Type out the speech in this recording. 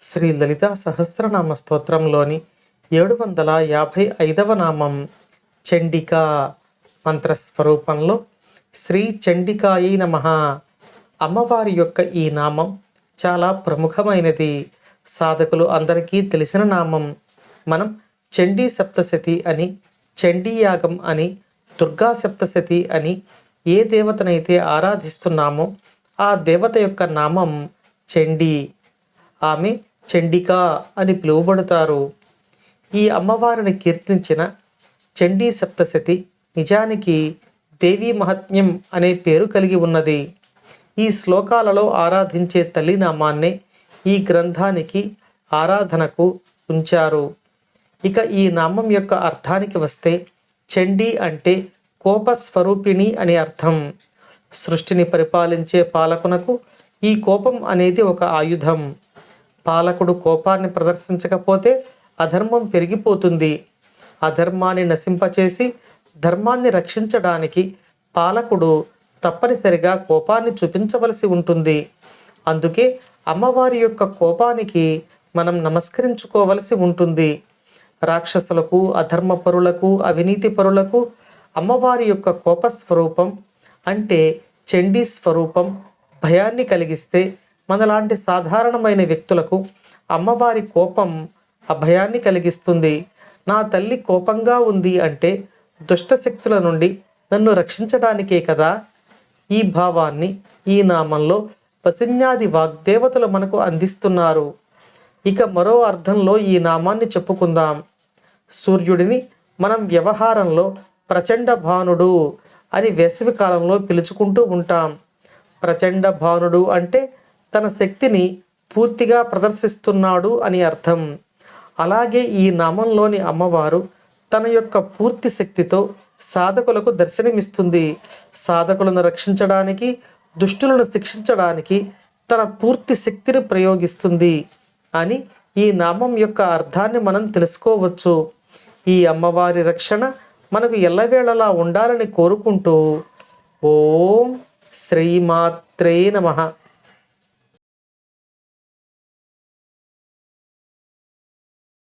శ్రీ లలితా సహస్రనామ స్తోత్రంలోని 755వ నామం చండికా మంత్రస్వరూపంలో శ్రీ చండికాయై నమః. అమ్మవారి యొక్క ఈ నామం చాలా ప్రముఖమైనది. సాధకులు అందరికీ తెలిసిన నామం. మనం చండీ సప్తశతి అని, చండీ యాగం అని, దుర్గా సప్తశతి అని ఏ దేవతనైతే ఆరాధిస్తున్నామో ఆ దేవత యొక్క నామం చండీ. ఆమె చండికా అని పిలువబడతారు. ఈ అమ్మవారిని కీర్తించిన చండీ సప్తశతి నిజానికి దేవీ మహాత్మ్యం అనే పేరు కలిగి ఉన్నది. ఈ శ్లోకాలలో ఆరాధించే తల్లి నామాన్నే ఈ గ్రంథానికి ఆరాధనకు ఉంచారు. ఇక ఈ నామం యొక్క అర్థానికి వస్తే చండీ అంటే కోపస్వరూపిణి అని అర్థం. సృష్టిని పరిపాలించే పాలకునకు ఈ కోపం అనేది ఒక ఆయుధం. పాలకుడు కోపాన్ని ప్రదర్శించకపోతే అధర్మం పెరిగిపోతుంది. అధర్మాన్ని నశింపచేసి ధర్మాన్ని రక్షించడానికి పాలకుడు తప్పనిసరిగా కోపాన్ని చూపించవలసి ఉంటుంది. అందుకే అమ్మవారి యొక్క కోపానికి మనం నమస్కరించుకోవలసి ఉంటుంది. రాక్షసులకు, అధర్మపరులకు, అవినీతి పరులకు అమ్మవారి యొక్క కోపస్వరూపం అంటే చండీ స్వరూపం భయాన్ని కలిగిస్తే, మనలాంటి సాధారణమైన వ్యక్తులకు అమ్మవారి కోపం అభయాన్ని కలిగిస్తుంది. నా తల్లి కోపంగా ఉంది అంటే దుష్టశక్తుల నుండి నన్ను రక్షించడానికే కదా. ఈ భావాన్ని ఈ నామంలో వసిన్యాది వాగ్దేవతలు మనకు అందిస్తున్నారు. ఇక మరో అర్థంలో ఈ నామాన్ని చెప్పుకుందాం. సూర్యుడిని మనం వ్యవహారంలో ప్రచండ భానుడు అని వేసవి కాలంలో పిలుచుకుంటూ ఉంటాం. ప్రచండ భానుడు అంటే తన శక్తిని పూర్తిగా ప్రదర్శిస్తున్నాడు అని అర్థం. అలాగే ఈ నామంలోని అమ్మవారు తన యొక్క పూర్తి శక్తితో సాధకులకు దర్శనమిస్తుంది. సాధకులను రక్షించడానికి, దుష్టులను శిక్షించడానికి తన పూర్తి శక్తిని ప్రయోగిస్తుంది అని ఈ నామం యొక్క అర్థాన్ని మనం తెలుసుకోవచ్చు. ఈ అమ్మవారి రక్షణ మనకు ఎల్లవేళలా ఉండాలని కోరుకుంటూ ఓం శ్రీమాత్రే నమః.